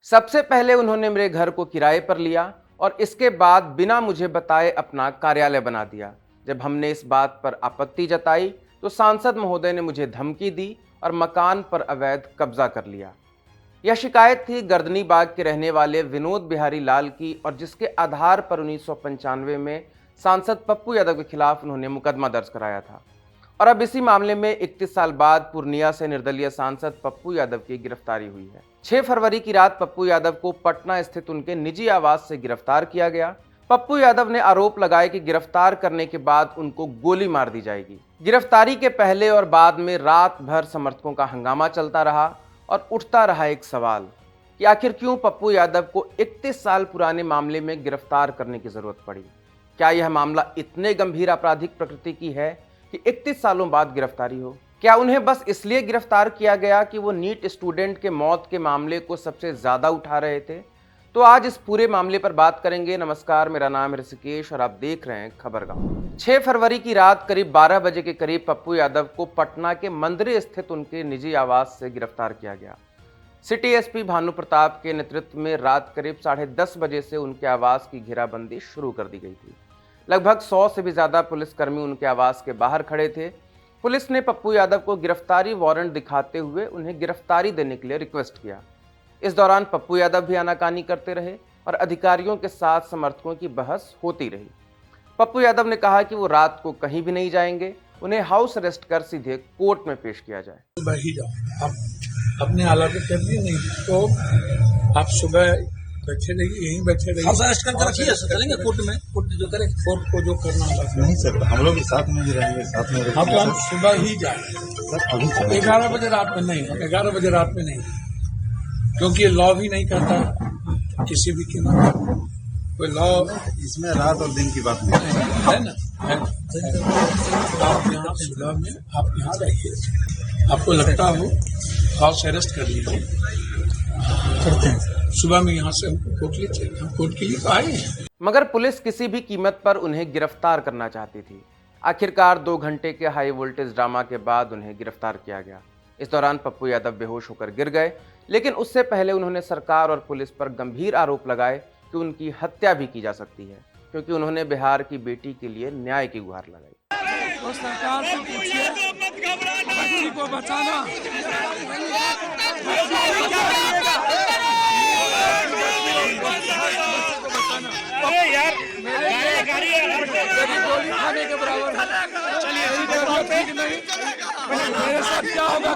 सबसे पहले उन्होंने मेरे घर को किराए पर लिया और इसके बाद बिना मुझे बताए अपना कार्यालय बना दिया। जब हमने इस बात पर आपत्ति जताई तो सांसद महोदय ने मुझे धमकी दी और मकान पर अवैध कब्जा कर लिया। यह शिकायत थी गर्दनी बाग के रहने वाले विनोद बिहारी लाल की और जिसके आधार पर 1995 में सांसद पप्पू यादव के खिलाफ उन्होंने मुकदमा दर्ज कराया था। और अब इसी मामले में 31 साल बाद पूर्णिया से निर्दलीय सांसद पप्पू यादव की गिरफ्तारी हुई है। 6 फरवरी की रात पप्पू यादव को पटना स्थित उनके निजी आवास से गिरफ्तार किया गया। पप्पू यादव ने आरोप लगाए कि गिरफ्तार करने के बाद उनको गोली मार दी जाएगी। गिरफ्तारी के पहले और बाद में रात भर समर्थकों का हंगामा चलता रहा और उठता रहा एक सवाल कि आखिर क्यों पप्पू यादव को 31 साल पुराने मामले में गिरफ्तार करने की जरूरत पड़ी। क्या यह मामला इतने गंभीर आपराधिक प्रकृति की है कि 31 सालों बाद गिरफ्तारी हो? क्या उन्हें बस इसलिए गिरफ्तार किया गया कि वो नीट स्टूडेंट के मौत के मामले को सबसे ज्यादा उठा रहे थे? तो आज इस पूरे मामले पर बात करेंगे। नमस्कार, मेरा नाम है ऋषिकेश और आप देख रहे हैं खबरगांव। 6 फरवरी की रात करीब 12 बजे के करीब पप्पू यादव को पटना के मंदिर स्थित उनके निजी आवास से गिरफ्तार किया गया। सिटी एसपी भानु प्रताप के नेतृत्व में रात करीब 10:30 बजे से उनके आवास की घेराबंदी शुरू कर दी गई थी। लगभग 100 से भी ज्यादा पुलिसकर्मी उनके आवास के बाहर खड़े थे। पुलिस ने पप्पू यादव को गिरफ्तारी वारंट दिखाते हुए उन्हें गिरफ्तारी देने के लिए रिक्वेस्ट किया। इस दौरान पप्पू यादव भी आनाकानी करते रहे और अधिकारियों के साथ समर्थकों की बहस होती रही। पप्पू यादव ने कहा कि वो रात को कहीं भी नहीं जाएंगे, उन्हें हाउस अरेस्ट कर सीधे कोर्ट में पेश किया जाए। सुबह ही जाओ, आप अपने हालात कर दिए नहीं तो आप सुबह बैठे रहिए, यहीं बैठे रहिए। हाउस अरेस्ट करके रखिए, चलेंगे कोर्ट में, कोर्ट जो करे, कोर्ट को जो करना होगा। नहीं सर, हम लोग साथ में ही रहेंगे, साथ में हाँ तो हम सुबह ही जाएंगे सर। अभी 11 बजे रात में नहीं, 11 बजे रात में नहीं, क्योंकि ये लॉ भी नहीं कहता किसी भी कीमत कोई लॉ इसमें रात और दिन की बात नहीं है ना, है। आप यहाँ सुबह में आप यहाँ रहिए, आपको लगता हो हाउस अरेस्ट कर लीजिए, करते हैं। सुबह में यहाँ से हमको कोर्ट ले चले, हम कोर्ट के लिए तो आए हैं। मगर पुलिस किसी भी कीमत पर उन्हें गिरफ्तार करना चाहती थी। आखिरकार 2 घंटे के हाई वोल्टेज ड्रामा के बाद उन्हें गिरफ्तार किया गया। इस दौरान पप्पू यादव बेहोश होकर गिर गए, लेकिन उससे पहले उन्होंने सरकार और पुलिस पर गंभीर आरोप लगाए कि उनकी हत्या भी की जा सकती है, क्योंकि उन्होंने बिहार की बेटी के लिए न्याय की गुहार लगाई। तो सरकार से पूछिए, बच्ची को बचाना, गोली खाने के बराबर। मेरे साथ क्या होगा?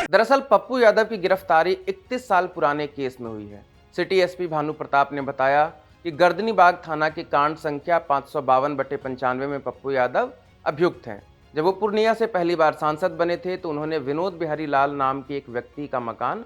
दरअसल पप्पू यादव की गिरफ्तारी 31 साल पुराने केस में हुई है। सिटी एसपी भानु प्रताप ने बताया कि गर्दनी बाग थाना की कांड संख्या 552/95 में पप्पू यादव अभियुक्त हैं। जब वो पूर्णिया से पहली बार सांसद बने थे तो उन्होंने विनोद बिहारी लाल नाम के एक व्यक्ति का मकान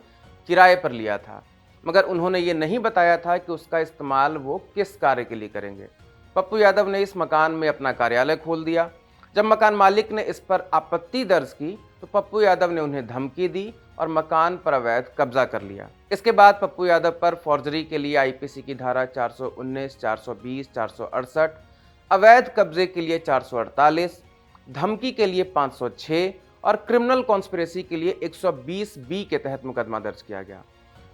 किराए पर लिया था, मगर उन्होंने ये नहीं बताया था कि उसका इस्तेमाल वो किस कार्य के लिए करेंगे। पप्पू यादव ने इस मकान में अपना कार्यालय खोल दिया। जब मकान मालिक ने इस पर आपत्ति दर्ज की तो पप्पू यादव ने उन्हें धमकी दी और मकान पर अवैध कब्जा कर लिया। इसके बाद पप्पू यादव पर फॉर्जरी के लिए आईपीसी की धारा 419, 420, 468, अवैध कब्जे के लिए 448, धमकी के लिए 506 और क्रिमिनल कॉन्स्पिरेसी के लिए 120B के तहत मुकदमा दर्ज किया गया।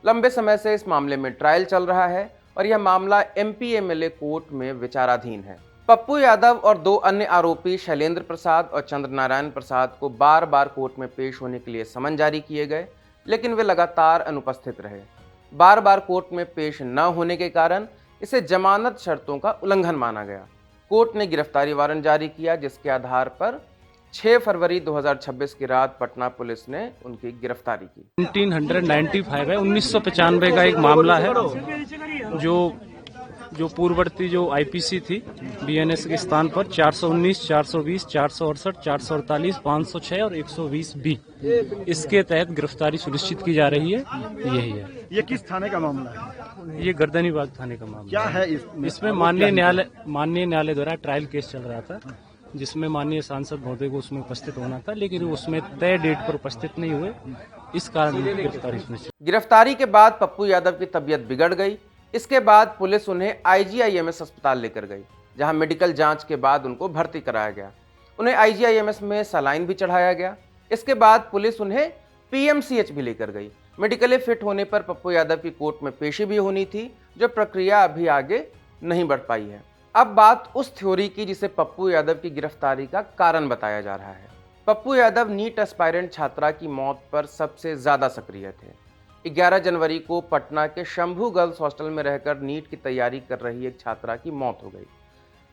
लंबे समय से इस मामले में ट्रायल चल रहा है और यह मामला MP MLA कोर्ट में विचाराधीन है। पप्पू यादव और 2 अन्य आरोपी शैलेंद्र प्रसाद और चंद्रनारायण प्रसाद को बार बार कोर्ट में पेश होने के लिए समन जारी किए गए, लेकिन वे लगातार अनुपस्थित रहे। बार बार कोर्ट में पेश न होने के कारण इसे जमानत शर्तों का उल्लंघन माना गया। कोर्ट ने गिरफ्तारी वारंट जारी किया, जिसके आधार पर 6 फरवरी 2026 की रात पटना पुलिस ने उनकी गिरफ्तारी की। 1995 है, 1995 का एक मामला है जो पूर्ववर्ती जो आईपीसी थी बीएनएस के स्थान पर 419, 420, 468, 448, 506 और 120B इसके तहत गिरफ्तारी सुनिश्चित की जा रही है। यही है। ये किस थाने का मामला है? ये गर्दनी बाग थाने का मामला क्या है इसमें माननीय न्यायालय द्वारा ट्रायल केस चल रहा था, जिसमें माननीय सांसद महोदय को उसमें उपस्थित होना था, लेकिन उसमें तय डेट पर उपस्थित नहीं हुए, इस कारण गिरफ्तारी सुनिश्चित। गिरफ्तारी के बाद पप्पू यादव की तबीयत बिगड़ गई। इसके बाद पुलिस उन्हें IGIMS अस्पताल लेकर गई, जहां मेडिकल जांच के बाद उनको भर्ती कराया गया। उन्हें IGIMS में सलाइन भी चढ़ाया गया। इसके बाद पुलिस उन्हें PMCH भी लेकर गई। मेडिकली फिट होने पर पप्पू यादव की कोर्ट में पेशी भी होनी थी, जो प्रक्रिया अभी आगे नहीं बढ़ पाई है। अब बात उस थ्योरी की जिसे पप्पू यादव की गिरफ्तारी का कारण बताया जा रहा है। पप्पू यादव नीट एस्पायरेंट छात्रा की मौत पर सबसे ज्यादा सक्रिय थे। 11 जनवरी को पटना के शंभू गर्ल्स हॉस्टल में रहकर नीट की तैयारी कर रही एक छात्रा की मौत हो गई।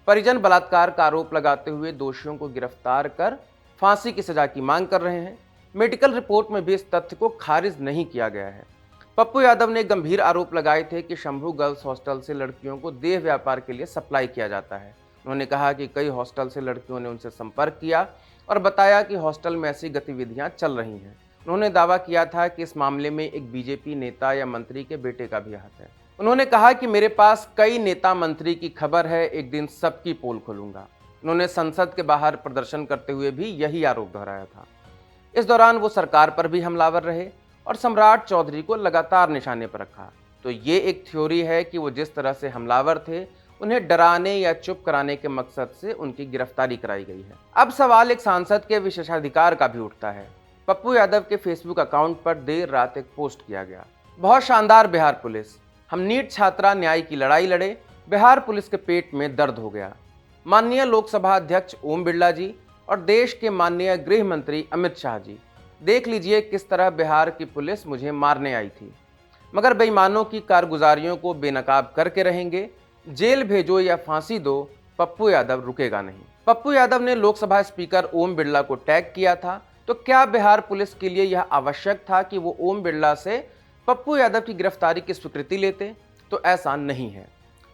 परिजन बलात्कार का आरोप लगाते हुए दोषियों को गिरफ्तार कर फांसी की सजा की मांग कर रहे हैं। मेडिकल रिपोर्ट में भी इस तथ्य को खारिज नहीं किया गया है। पप्पू यादव ने गंभीर आरोप लगाए थे कि शंभू गर्ल्स हॉस्टल से लड़कियों को देह व्यापार के लिए सप्लाई किया जाता है। उन्होंने कहा कि कई हॉस्टल से लड़कियों ने उनसे संपर्क किया और बताया कि हॉस्टल में ऐसी गतिविधियां चल रही हैं। उन्होंने दावा किया था कि इस मामले में एक बीजेपी नेता या मंत्री के बेटे का भी हाथ है। उन्होंने कहा कि मेरे पास कई नेता मंत्री की खबर है, एक दिन सबकी पोल खोलूंगा। उन्होंने संसद के बाहर प्रदर्शन करते हुए भी यही आरोप दोहराया था। इस दौरान वो सरकार पर भी हमलावर रहे और सम्राट चौधरी को लगातार निशाने पर रखा। तो ये एक थ्योरी है कि वो जिस तरह से हमलावर थे, उन्हें डराने या चुप कराने के मकसद से उनकी गिरफ्तारी कराई गई है। अब सवाल एक सांसद के विशेषाधिकार का भी उठता है। पप्पू यादव के फेसबुक अकाउंट पर देर रात एक पोस्ट किया गया। बहुत शानदार बिहार पुलिस, हम नीट छात्रा न्याय की लड़ाई लड़े, बिहार पुलिस के पेट में दर्द हो गया। माननीय लोकसभा अध्यक्ष ओम बिरला जी और देश के माननीय गृह मंत्री अमित शाह जी, देख लीजिए किस तरह बिहार की पुलिस मुझे मारने आई थी, मगर बेईमानों की कारगुजारियों को बेनकाब करके रहेंगे। जेल भेजो या फांसी दो, पप्पू यादव रुकेगा नहीं। पप्पू यादव ने लोकसभा स्पीकर ओम बिरला को टैग किया था, तो क्या बिहार पुलिस के लिए यह आवश्यक था कि वो ओम बिरला से पप्पू यादव की गिरफ्तारी की स्वीकृति लेते? तो ऐसा नहीं है।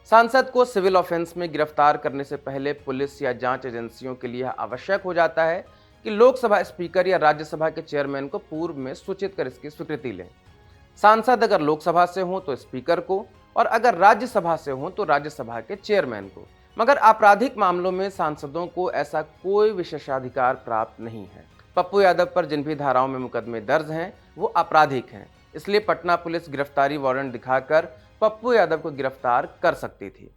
सांसद को सिविल ऑफेंस में गिरफ्तार करने से पहले पुलिस या जांच एजेंसियों के लिए यह आवश्यक हो जाता है कि लोकसभा स्पीकर या राज्यसभा के चेयरमैन को पूर्व में सूचित कर इसकी स्वीकृति लें। सांसद अगर लोकसभा से हो तो स्पीकर को, और अगर राज्यसभा से हो तो राज्यसभा के चेयरमैन को। मगर आपराधिक मामलों में सांसदों को ऐसा कोई विशेषाधिकार प्राप्त नहीं है। पप्पू यादव पर जिन भी धाराओं में मुकदमे दर्ज हैं वो आपराधिक हैं, इसलिए पटना पुलिस गिरफ्तारी वारंट दिखाकर पप्पू यादव को गिरफ्तार कर सकती थी।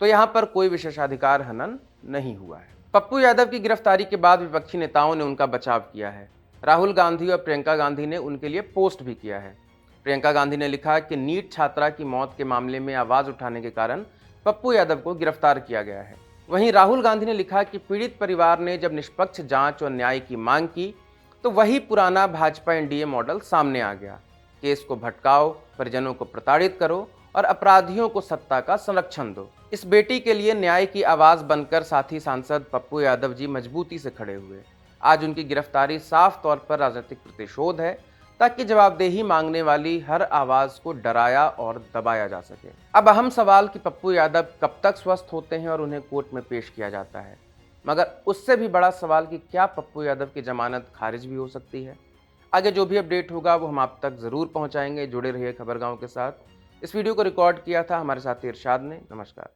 तो यहाँ पर कोई विशेषाधिकार हनन नहीं हुआ है। पप्पू यादव की गिरफ्तारी के बाद विपक्षी नेताओं ने उनका बचाव किया है। राहुल गांधी और प्रियंका गांधी ने उनके लिए पोस्ट भी किया है। प्रियंका गांधी ने लिखा कि नीट छात्रा की मौत के मामले में आवाज उठाने के कारण पप्पू यादव को गिरफ्तार किया गया है। वहीं राहुल गांधी ने लिखा कि पीड़ित परिवार ने जब निष्पक्ष जांच और न्याय की मांग की तो वही पुराना भाजपा एनडीए मॉडल सामने आ गया। केस को भटकाओ, परिजनों को प्रताड़ित करो और अपराधियों को सत्ता का संरक्षण दो। इस बेटी के लिए न्याय की आवाज बनकर साथी सांसद पप्पू यादव जी मजबूती से खड़े हुए। आज उनकी गिरफ्तारी साफ तौर पर राजनीतिक प्रतिशोध है, ताकि जवाबदेही मांगने वाली हर आवाज को डराया और दबाया जा सके। अब अहम सवाल कि पप्पू यादव कब तक स्वस्थ होते हैं और उन्हें कोर्ट में पेश किया जाता है, मगर उससे भी बड़ा सवाल कि क्या पप्पू यादव की जमानत खारिज भी हो सकती है। आगे जो भी अपडेट होगा वो हम आप तक जरूर पहुंचाएंगे। जुड़े रहिए खबरगांव के साथ। इस वीडियो को रिकॉर्ड किया था हमारे साथी इरशाद ने। नमस्कार।